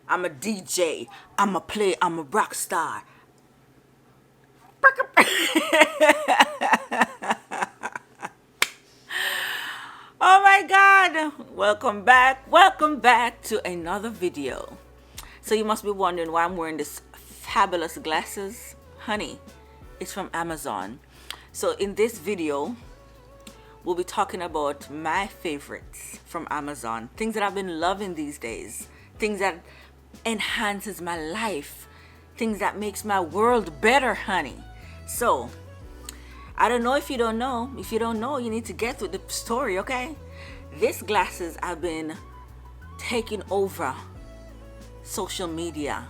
I'm a DJ. I'm a play. I'm a rock star. Oh my God. Welcome back to another video. So you must be wondering why I'm wearing this fabulous glasses. Honey, it's from Amazon. So in this video, we'll be talking about my favorites from Amazon. Things that I've been loving these days. Things that enhances my life. Things that makes my world better, honey. So I don't know if you don't know. If you don't know, you need to get with the story, okay? These glasses have been taking over social media.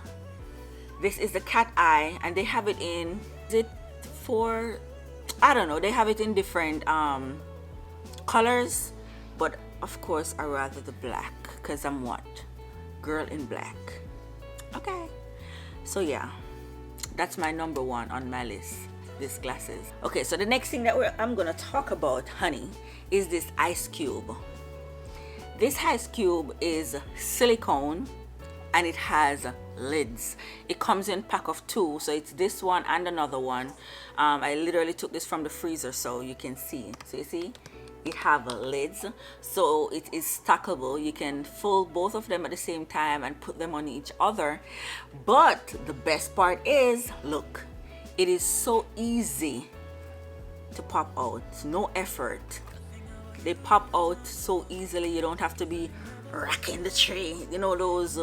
This is the cat eye, and they have it in, is it for, I don't know, they have it in different colors, but of course I rather the black, because I'm what? Girl in black. Okay, so yeah, that's my number one on my list, these glasses. Okay, so the next thing that I'm gonna talk about, honey, is this ice cube. This ice cube is silicone and it has lids. It comes in pack of 2, so it's this one and another one. I literally took this from the freezer so you can see. So you see, it have lids, so it is stackable. You can fold both of them at the same time and put them on each other. But the best part is, look, it is so easy to pop out. No effort. They pop out so easily. You don't have to be racking the tray. You know those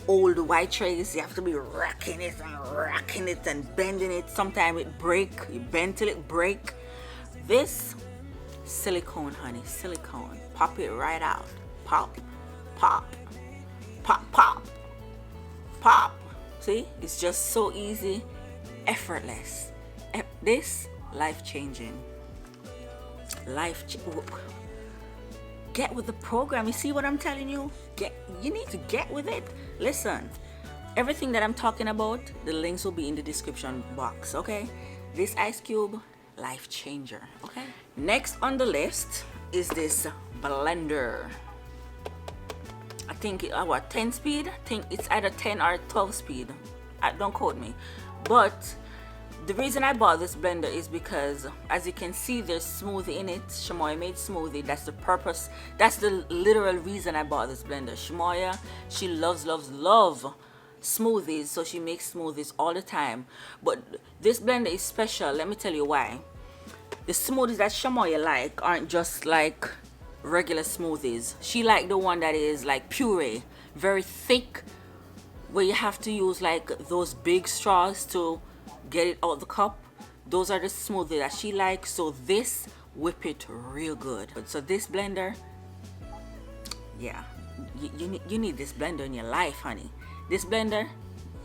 old white trays, you have to be racking it and bending it. Sometimes it break, you bend till it break. This silicone, honey, silicone, pop it right out. Pop, pop, pop, pop, pop. See, it's just so easy, effortless. This life-changing. Get with the program. You see what I'm telling you? You need to get with it. Listen, everything that I'm talking about, the links will be in the description box, okay? This ice cube, life changer, okay? Next on the list is this blender. I think what, 10 speed? I think it's either 10 or 12 speed. Don't quote me. But the reason I bought this blender is because, as you can see, there's smoothie in it. Shamoya made smoothie. That's the purpose. That's the literal reason I bought this blender. Shamoya, she loves smoothies, so she makes smoothies all the time. But this blender is special. Let me tell you why. The smoothies that Shamoya like aren't just like regular smoothies. She like the one that is like puree, very thick, where you have to use like those big straws to get it out the cup. Those are the smoothie that she likes. So this whip it real good. So this blender, yeah, you need this blender in your life, honey. This blender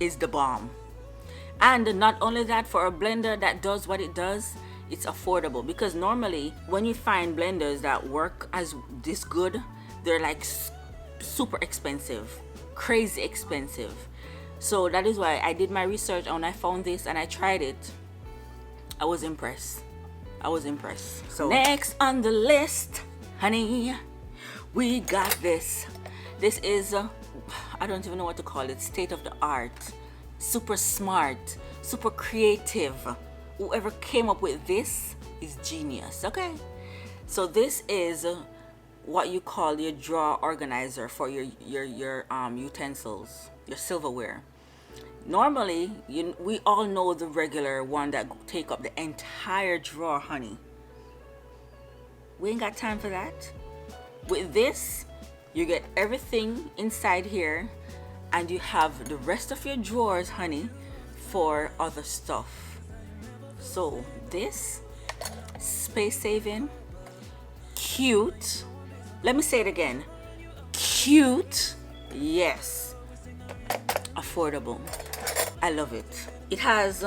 is the bomb. And not only that, for a blender that does what it does, it's affordable. Because normally when you find blenders that work as this good, they're like super expensive, crazy expensive. So that is why I did my research and I found this and I tried it. I was impressed. So next on the list, honey, we got this. This is, I don't even know what to call it, state of the art, super smart, super creative. Whoever came up with this is genius, okay? So this is what you call your drawer organizer for your utensils, your silverware. Normally, we all know the regular one that take up the entire drawer, honey. We ain't got time for that. With this, you get everything inside here, and you have the rest of your drawers, honey, for other stuff. So this, space saving, cute. Let me say it again. Cute, yes. Affordable. I love it. It has,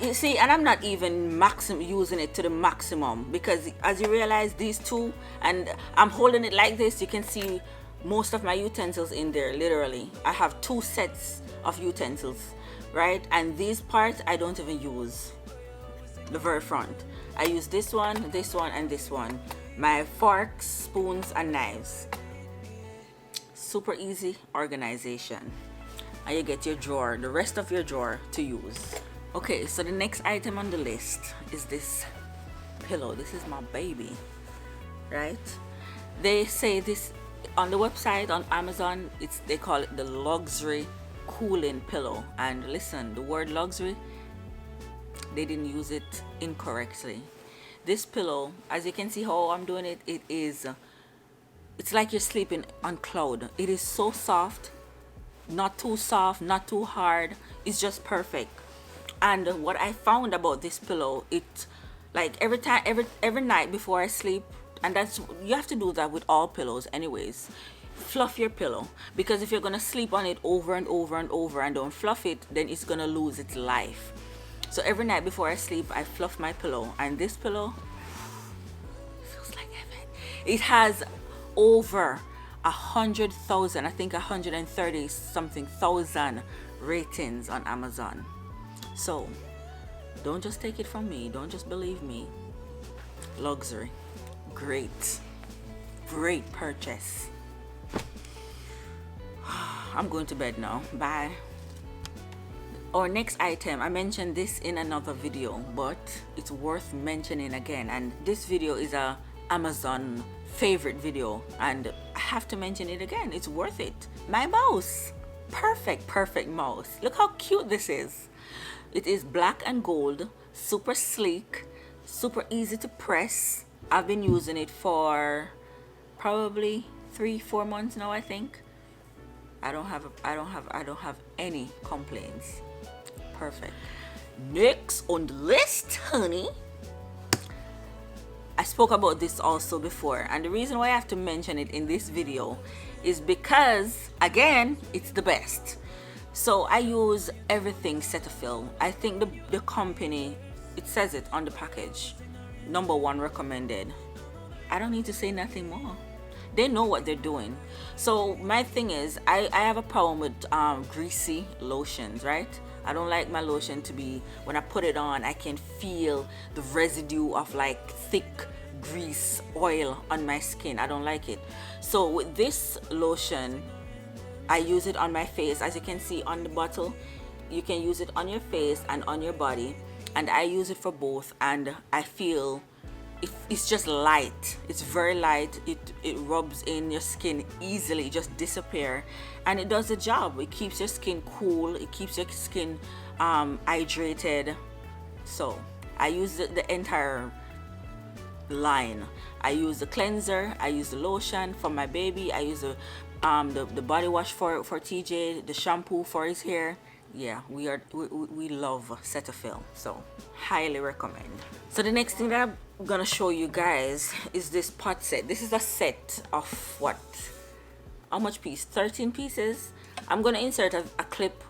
you see, and I'm not even using it to the maximum, because as you realize, these two, and I'm holding it like this, you can see most of my utensils in there. Literally, I have 2 sets of utensils, right? And these parts I don't even use. The very front, I use this one, and this one. my forks, spoons, and knives. Super easy organization. And you get your drawer, the rest of your drawer to use. Okay, so the next item on the list is this pillow. This is my baby, right? They say this on the website on Amazon. They call it the luxury cooling pillow. And listen, the word luxury, they didn't use it incorrectly. This pillow, as you can see how I'm doing it, it's like you're sleeping on cloud. It is so soft, not too soft, not too hard. It's just perfect. And what I found about this pillow, it like every night before I sleep, and you have to do that with all pillows anyways. Fluff your pillow, because if you're gonna sleep on it over and over and over and don't fluff it, then it's gonna lose its life. So every night before I sleep, I fluff my pillow, and this pillow feels like heaven. It has over 100,000, I think 130 something thousand ratings on Amazon. So don't just take it from me, don't just believe me. Luxury, great purchase. I'm going to bed now, bye. Our next item, I mentioned this in another video, but it's worth mentioning again, and this video is a Amazon favorite video, and I have to mention it again. It's worth it. My mouse, perfect mouse. Look how cute this is. It is black and gold, super sleek, super easy to press. I've been using it for probably 3-4 months now, I think. I don't have any complaints. Perfect. Next on the list, honey, I spoke about this also before, and the reason why I have to mention it in this video is because, again, it's the best. So I use everything Cetaphil. I think the company, it says it on the package, #1 recommended. I don't need to say nothing more. They know what they're doing. So my thing is, I have a problem with greasy lotions, right? I don't like my lotion to be, when I put it on, I can feel the residue of like thick grease oil on my skin. I don't like it. So with this lotion, I use it on my face. As you can see on the bottle, you can use it on your face and on your body, and I use it for both, and I feel it's just light. It's very light. It rubs in your skin easily, it just disappear, and it does the job. It keeps your skin cool, it keeps your skin hydrated. So I use the entire line. I use the cleanser, I use the lotion for my baby, I use the body wash for TJ, the shampoo for his hair. Yeah, we love Cetaphil, so highly recommend. So the next thing that I'm gonna show you guys is this pot set. This is a set of what? How much piece? 13 pieces. I'm gonna insert a clip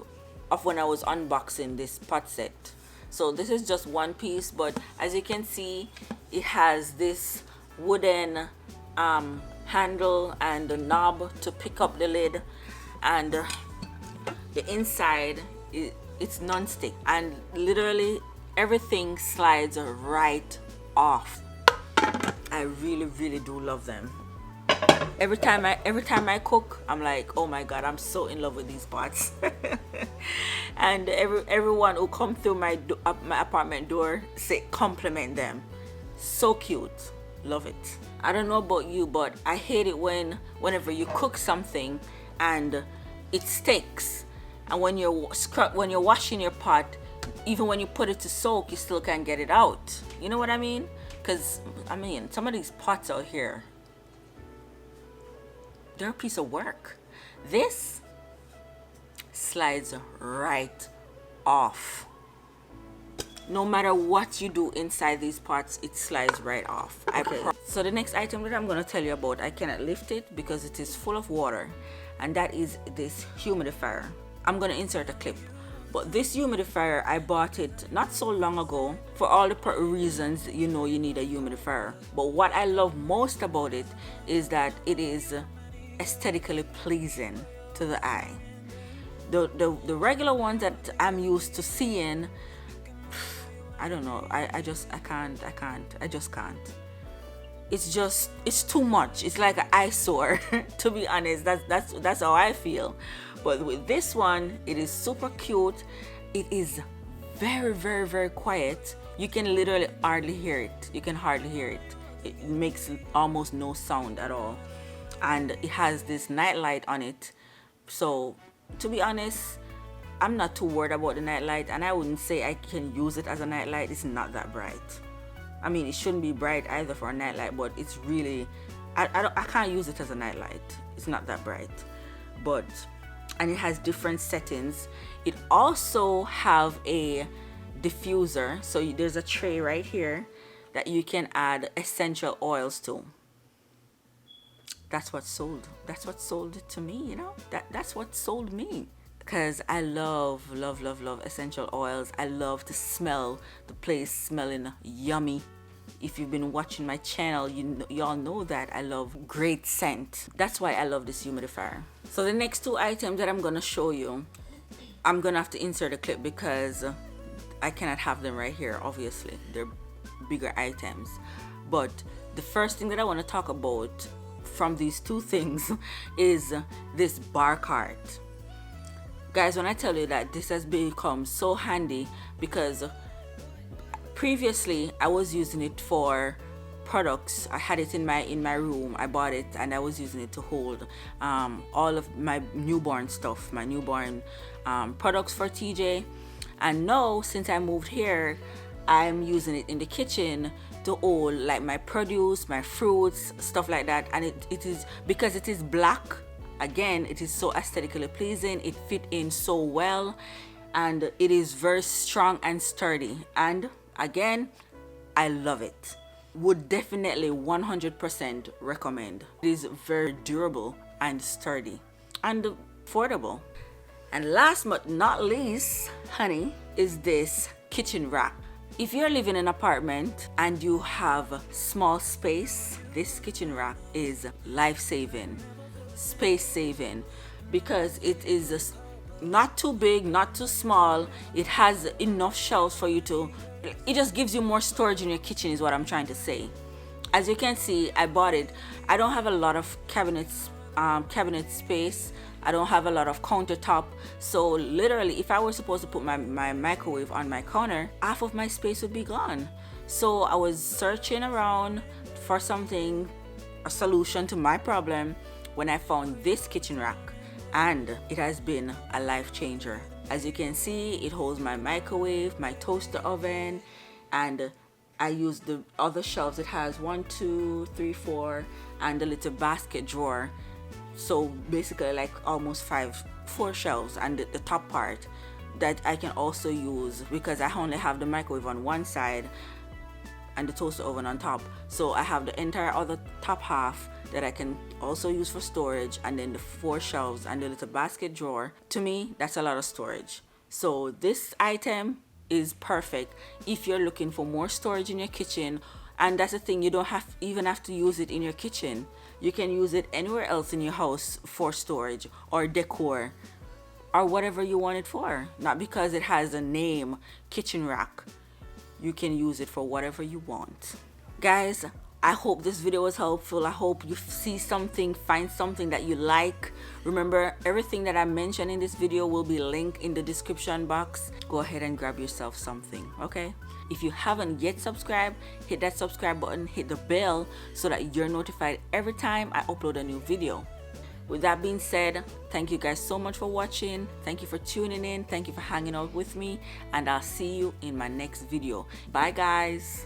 of when I was unboxing this pot set. So this is just one piece, but as you can see, it has this wooden handle and the knob to pick up the lid, and the inside it's non-stick, and literally everything slides right off. I really do love them. Every time I cook, I'm like, oh my god, I'm so in love with these pots. And everyone who come through my apartment door say compliment them. So cute, love it. I don't know about you, but I hate it whenever you cook something and it sticks, and when you're washing your pot, even when you put it to soak, you still can't get it out. You know what I mean? Because I mean, some of these pots out here, they're a piece of work. This slides right off. No matter what you do inside these pots, it slides right off. Okay. So the next item that I'm going to tell you about, I cannot lift it because it is full of water, and that is this humidifier. I'm going to insert a clip. But this humidifier, I bought it not so long ago for all the reasons you know you need a humidifier. But what I love most about it is that it is aesthetically pleasing to the eye. The regular ones that I'm used to seeing, I don't know, I just can't. it's too much. It's like an eyesore. To be honest, that's how I feel. But with this one, it is super cute. It is very, very, very quiet. You can literally hardly hear it. You can hardly hear it. It makes almost no sound at all. And it has this night light on it. So to be honest, I'm not too worried about the night light, and I wouldn't say I can use it as a night light. It's not that bright. I mean, it shouldn't be bright either for a night light, but it's really, I can't use it as a night light. It's not that bright. But, and it has different settings. It also have a diffuser. So there's a tray right here that you can add essential oils to. That's what sold it to me, you know. That's what sold me. Because I love essential oils. I love to smell the place smelling yummy. If you've been watching my channel, y'all know that I love great scent. That's why I love this humidifier. So the next two items that I'm gonna show you, I'm gonna have to insert a clip because I cannot have them right here. Obviously, they're bigger items. But the first thing that I want to talk about from these two things is this bar cart. Guys, when I tell you that this has become so handy, because previously I was using it for products. I had it in my room. I bought it and I was using it to hold all of my newborn stuff, my newborn products for TJ. And now, since I moved here, I'm using it in the kitchen to hold like my produce, my fruits, stuff like that. And it is, because it is black, again, it is so aesthetically pleasing. It fit in so well, and it is very strong and sturdy. And again, I love it. Would definitely 100% recommend. It is very durable and sturdy and affordable. And last but not least, honey, is this kitchen rack. If you're living in an apartment and you have small space, this kitchen rack is life-saving, space-saving, because it is not too big, not too small. It has enough shelves for you to, it just gives you more storage in your kitchen is what I'm trying to say. As you can see, I bought it. I don't have a lot of cabinet space. I don't have a lot of countertop. So literally, if I were supposed to put my microwave on my counter, half of my space would be gone. So I was searching around for something, a solution to my problem, when I found this kitchen rack, and it has been a life changer. As you can see, it holds my microwave, my toaster oven, and I use the other shelves. It has 1, 2, 3, 4, and a little basket drawer. So basically like almost 4 shelves, and the top part that I can also use because I only have the microwave on one side and the toaster oven on top. So I have the entire other top half that I can also use for storage, and then the 4 shelves and the little basket drawer. To me, that's a lot of storage. So this item is perfect if you're looking for more storage in your kitchen. And that's the thing, you don't even have to use it in your kitchen. You can use it anywhere else in your house for storage or decor or whatever you want it for. Not because it has a name, kitchen rack. You can use it for whatever you want. Guys, I hope this video was helpful. I hope you see something, find something that you like. Remember, everything that I mentioned in this video will be linked in the description box. Go ahead and grab yourself something, okay? If you haven't yet subscribed, hit that subscribe button, hit the bell so that you're notified every time I upload a new video. With that being said, thank you guys so much for watching. Thank you for tuning in. Thank you for hanging out with me, and I'll see you in my next video. Bye guys.